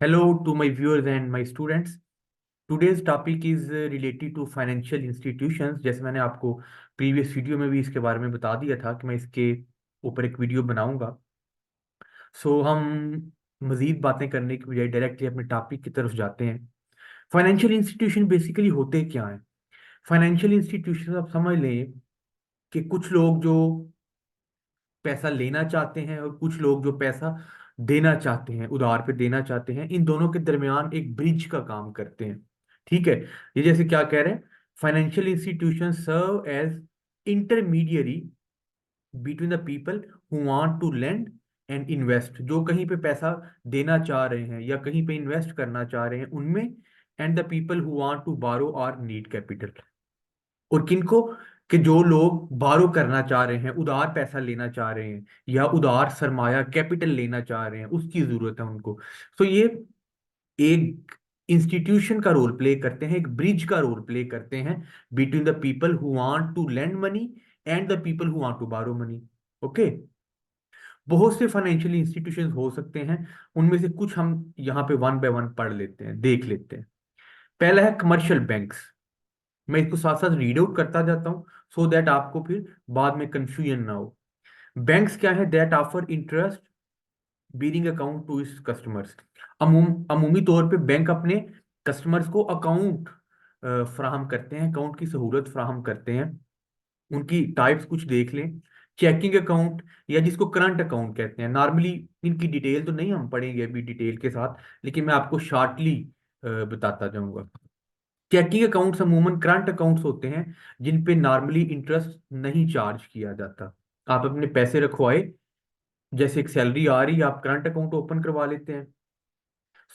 Hello to my viewers and my students. Today's topic is related to financial institutions. जैसे मैंने आपको previous video में भी इसके बारे में बता दिया था कि मैं इसके ऊपर एक वीडियो बनाऊंगा। हम मजीद बातें करने की बजाय डायरेक्टली अपने टॉपिक की तरफ जाते हैं। फाइनेंशियल इंस्टीट्यूशन बेसिकली होते क्या हैं? फाइनेंशियल इंस्टीट्यूशन आप समझ लें कि कुछ लोग जो पैसा लेना चाहते हैं और कुछ लोग जो पैसा देना चाहते हैं, उधार पे देना चाहते हैं, इन दोनों के दरमियान एक ब्रिज का काम करते हैं। ठीक है। ये जैसे क्या कह रहे हैं, financial institution serve as intermediary between the people who want to lend and invest, जो कहीं पे पैसा देना चाह रहे हैं या कहीं पे इन्वेस्ट करना चाह रहे हैं उनमें, and the people who want to borrow और नीड कैपिटल। और किनको? कि जो लोग बारो करना चाह रहे हैं, उधार पैसा लेना चाह रहे हैं या उधार सरमाया कैपिटल लेना चाह रहे हैं, उसकी जरूरत है उनको। ये एक इंस्टीट्यूशन का रोल प्ले करते हैं, एक ब्रिज का रोल प्ले करते हैं between the people who want to lend money and the people who want to borrow money. Okay. बहुत से फाइनेंशियल इंस्टीट्यूशन हो सकते हैं, उनमें से कुछ हम यहाँ पे वन बाय वन पढ़ लेते हैं, देख लेते हैं। पहला है कमर्शियल बैंक्स। मैं इसको साथ साथ रीड आउट करता जाता हूँ सो दैट आपको फिर बाद में कंफ्यूजन ना हो। बैंक्स क्या है? That offer interest bearing account to its customers. अमूमी तौर पे बैंक अपने कस्टमर्स को अकाउंट फ्राहम करते हैं, अकाउंट की सहूलत फ्राहम करते हैं। उनकी टाइप्स कुछ देख लें। चेकिंग अकाउंट, या जिसको करंट अकाउंट कहते हैं। नॉर्मली इनकी डिटेल तो नहीं हम पढ़ेंगे अभी डिटेल के साथ, लेकिन मैं आपको शॉर्टली बताता जाऊंगा। चेकिंग अकाउंट्स अमूमन करंट अकाउंट्स होते हैं जिन पे नॉर्मली इंटरेस्ट नहीं चार्ज किया जाता। आप अपने पैसे रखवाए, जैसे एक सैलरी आ रही, आप करंट अकाउंट ओपन करवा लेते हैं।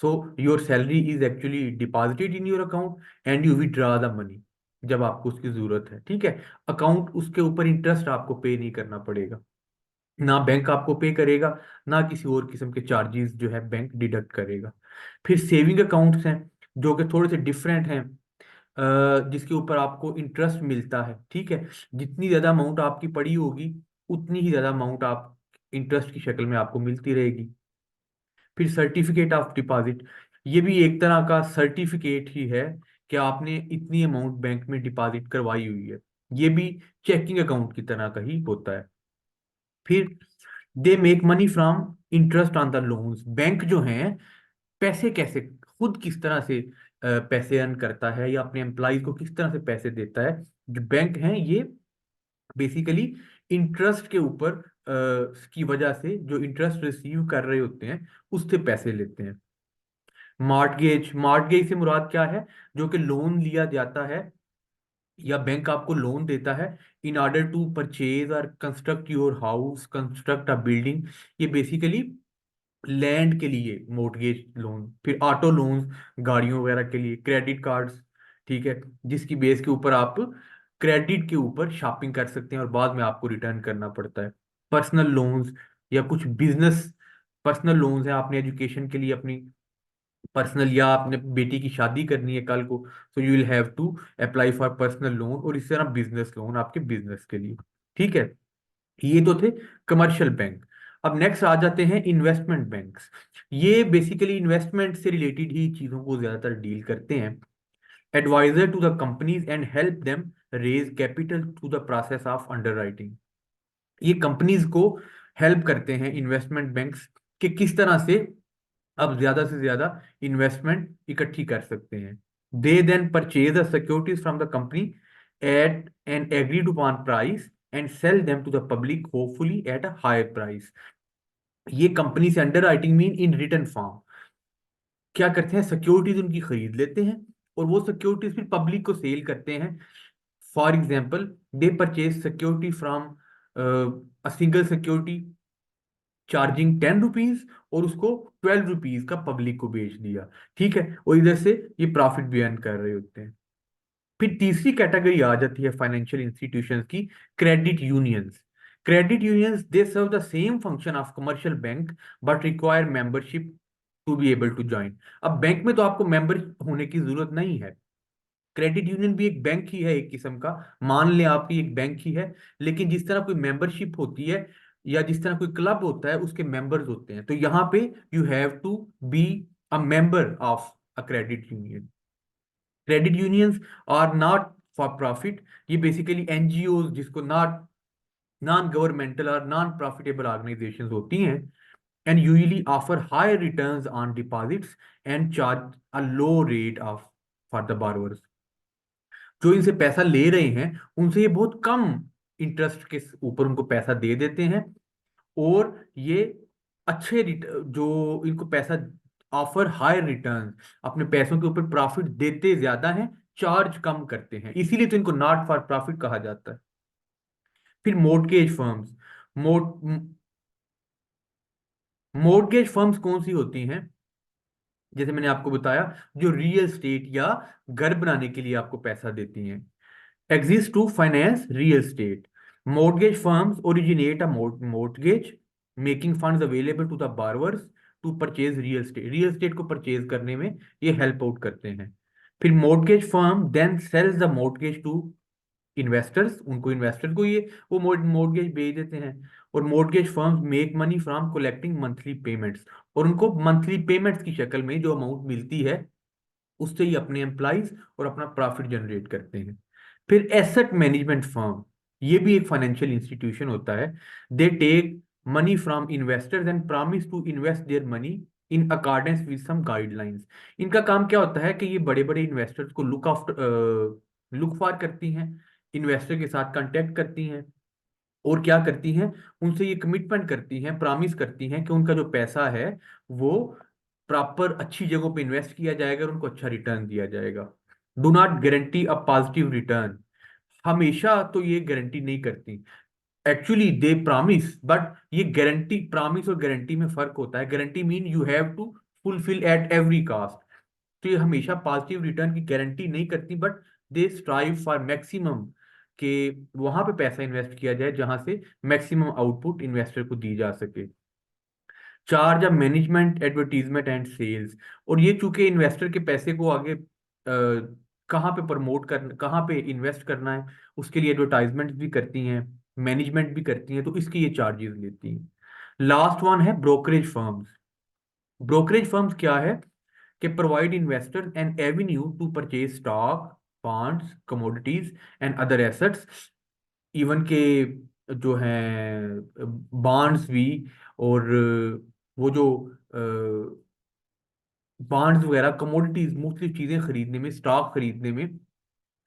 So your salary is actually deposited in your account and you withdraw the money जब आपको उसकी जरूरत है। ठीक है। अकाउंट, उसके ऊपर इंटरेस्ट आपको पे नहीं करना पड़ेगा, ना बैंक आपको पे करेगा, ना किसी और किस्म के चार्जेस जो है बैंक डिडक्ट करेगा। फिर सेविंग अकाउंट्स हैं जो कि थोड़े से डिफरेंट हैं, जिसके ऊपर आपको इंटरेस्ट मिलता है। ठीक है। जितनी ज्यादा अमाउंट आपकी पड़ी होगी उतनी ही ज्यादा अमाउंट आप इंटरेस्ट की शक्ल में आपको मिलती रहेगी। फिर सर्टिफिकेट ऑफ डिपॉजिट, ये भी एक तरह का सर्टिफिकेट ही है कि आपने इतनी अमाउंट बैंक में डिपॉजिट करवाई हुई है। ये भी चेकिंग अकाउंट की तरह का ही होता है। फिर they make money from interest on the loans. Bank जो हैं, पैसे कैसे, खुद किस तरह से पैसे अर्न करता है या अपने एम्प्लॉयज को किस तरह से पैसे देता है। जो बैंक हैं ये बेसिकली इंटरेस्ट के ऊपर की वजह से जो इंटरेस्ट रिसीव कर रहे होते हैं उससे पैसे लेते हैं। मॉर्टगेज, मॉर्टगेज से मुराद क्या है? जो कि लोन लिया जाता है या बैंक आपको लोन देता है इन ऑर्डर टू परचेज और construct your house, construct a building. ये बेसिकली लैंड के लिए मॉर्टगेज लोन। फिर ऑटो लोन्स, गाड़ियों वगैरह के लिए। क्रेडिट कार्ड्स, ठीक है, जिसकी बेस के ऊपर आप क्रेडिट के ऊपर शॉपिंग कर सकते हैं और बाद में आपको रिटर्न करना पड़ता है। पर्सनल लोन्स या कुछ बिजनेस पर्सनल लोन्स हैं, आपने एजुकेशन के लिए अपनी पर्सनल, या आपने बेटी की शादी करनी है कल को, so you will have to apply for personal loan. और इसी तरह बिजनेस लोन आपके बिजनेस के लिए। ठीक है। ये तो थे कमर्शियल बैंक। अब नेक्स्ट आ जाते हैं इन्वेस्टमेंट बैंक्स। ये बेसिकली इन्वेस्टमेंट से रिलेटेड ही चीजों को ज्यादातर डील करते हैं। Advisor to the companies and help them raise capital through the process of underwriting. ये कंपनीज को हेल्प करते हैं इन्वेस्टमेंट बैंक्स कि किस तरह से अब ज्यादा से ज्यादा इन्वेस्टमेंट इकट्ठी कर सकते हैं। They then purchase the securities from the company at an agreed upon price and sell them to the public hopefully at a higher price. ये कंपनी से underwriting mean in return form क्या करते हैं? सिक्योरिटीज उनकी खरीद लेते हैं और वो सिक्योरिटीज फिर पब्लिक को सेल करते हैं। For example, they purchase security from a single security charging 10 rupees और उसको 12 रुपीज का पब्लिक को बेच दिया। ठीक है। और इधर से ये प्रॉफिट भी अर्न कर रहे होते हैं। फिर तीसरी कैटेगरी आ जाती है फाइनेंशियल इंस्टीट्यूशंस की, credit unions. Credit unions they serve the same function of commercial bank but require membership to be able to join. अब बैंक में तो आपको मेंबर होने की जरूरत नहीं है। क्रेडिट यूनियन भी एक बैंक ही है, एक किस्म का, मान लें आपकी एक बैंक ही है। लेकिन जिस तरह कोई मेंबरशिप होती है या जिस तरह कोई क्लब होता है उसके मेंबर्स होते हैं, तो यहाँ पे यू हैव टू बी a member of a credit union. Credit unions are not for profit, ये बेसिकली एनजीओ जिसको नॉट नॉन गवर्नमेंटल और नॉन प्रॉफिटेबल ऑर्गेनाइजेशंस होती हैं, and usually offer high returns on deposits and charge a low rate of for the borrowers. जो इनसे पैसा ले रहे हैं उनसे ये बहुत कम इंटरेस्ट के ऊपर उनको पैसा दे देते हैं, और ये अच्छे जो इनको पैसा ऑफर हाई रिटर्न, अपने पैसों के ऊपर प्रॉफिट देते ज्यादा हैं, चार्ज कम करते हैं, इसीलिए तो इनको नॉट फॉर प्रॉफिट कहा जाता है। फिर मोर्टगेज फर्म्स, मोर्ट मोर्टगेज फर्म्स कौन सी होती हैं? जैसे मैंने आपको बताया, जो रियल स्टेट या घर बनाने के लिए आपको पैसा देती हैं। Exist to finance real estate. Mortgage firms originate a mortgage, making funds available to the borrowers to purchase real estate. Real estate को परचेज करने में ये हेल्प आउट करते हैं। फिर mortgage firm then sells the mortgage to investors, उनको investor को ये वो मोर्टगेज बेच देते हैं। और mortgage firms make money from collecting monthly payments, और उनको मंथली पेमेंट्स की शक्ल में जो अमाउंट मिलती है उससे ही अपने एम्प्लॉइज और अपना प्रॉफिट जनरेट करते हैं। फिर एसेट मैनेजमेंट फर्म, ये भी एक फाइनेंशियल इंस्टीट्यूशन होता है। They take money from investors and promise to invest their money in accordance with some guidelines. इनका काम क्या होता है कि ये बड़े बड़े इन्वेस्टर्स को लुक फॉर करती हैं, इन्वेस्टर के साथ कांटेक्ट करती हैं, और क्या करती हैं, उनसे ये कमिटमेंट करती हैं, प्रॉमिस करती हैं कि उनका जो पैसा है वो प्रॉपर अच्छी जगहों पे इन्वेस्ट किया जाएगा और उनको अच्छा रिटर्न दिया जाएगा। Do not guarantee a positive return, हमेशा तो ये गारंटी नहीं करती। एक्चुअली दे प्रॉमिस, बट ये गारंटी, प्रॉमिस और गारंटी में फर्क होता है। Guarantee mean you have to fulfil at every cost. तो ये हमेशा पॉजिटिव रिटर्न की गारंटी नहीं करती, but they strive for maximum, कि वहां पे पैसा इन्वेस्ट किया जाए जहां से मैक्सिमम आउटपुट इन्वेस्टर को दी जा सके। Charge of management advertisement and sales, और ये चूंकि इन्वेस्टर के पैसे को आगे कहाँ पे प्रमोट करना, कहाँ पे इन्वेस्ट करना है, उसके लिए एडवर्टाइजमेंट भी करती हैं, मैनेजमेंट भी करती हैं, तो इसके ये चार्जेस लेती हैं। लास्ट वन है ब्रोकरेज फर्म्स। ब्रोकरेज फर्म्स क्या है कि provide investors an avenue to purchase stock, bonds, commodities and other assets, even के जो हैं बॉन्ड्स भी, और वो जो बॉन्ड्स वगैरह, कमोडिटीज, मुख्तलिफ चीजें खरीदने में, स्टॉक खरीदने में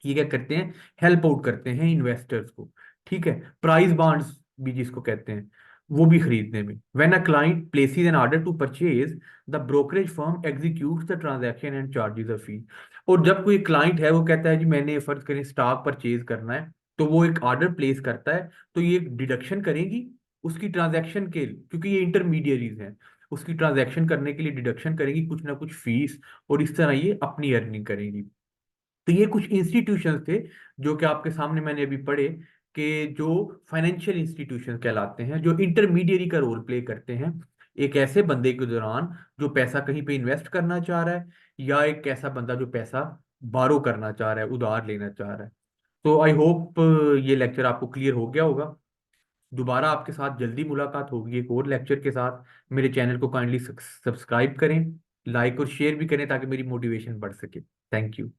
ये क्या करते हैं, हेल्प आउट करते हैं इन्वेस्टर्स को। ठीक है, प्राइस बॉन्ड्स भी जिसको कहते हैं, वो भी खरीदने में। When a client places an order to purchase, the brokerage firm executes the transaction and charges a fee. और जब कोई क्लाइंट है वो कहता है जी मैंने फर्ज करें स्टॉक परचेज करना है, तो वो एक ऑर्डर प्लेस करता है, तो ये डिडक्शन करेंगी उसकी ट्रांजैक्शन के, क्योंकि ये इंटरमीडियरीज हैं, उसकी ट्रांजैक्शन करने के लिए डिडक्शन करेंगी कुछ ना कुछ फीस, और इस तरह ये अपनी अर्निंग करेंगी। तो ये कुछ इंस्टीट्यूशंस थे जो कि आपके सामने मैंने अभी पढ़े, कि जो फाइनेंशियल इंस्टीट्यूशन कहलाते हैं, जो इंटरमीडियरी का रोल प्ले करते हैं एक ऐसे बंदे के दौरान जो पैसा कहीं पे इन्वेस्ट करना चाह रहा है, या एक ऐसा बंदा जो पैसा बारो करना चाह रहा है, उधार लेना चाह रहा है। तो आई होप ये लेक्चर आपको क्लियर हो गया होगा। दोबारा आपके साथ जल्दी मुलाकात होगी एक और लेक्चर के साथ। मेरे चैनल को काइंडली सब्सक्राइब करें, लाइक और शेयर भी करें ताकि मेरी मोटिवेशन बढ़ सके। Thank you.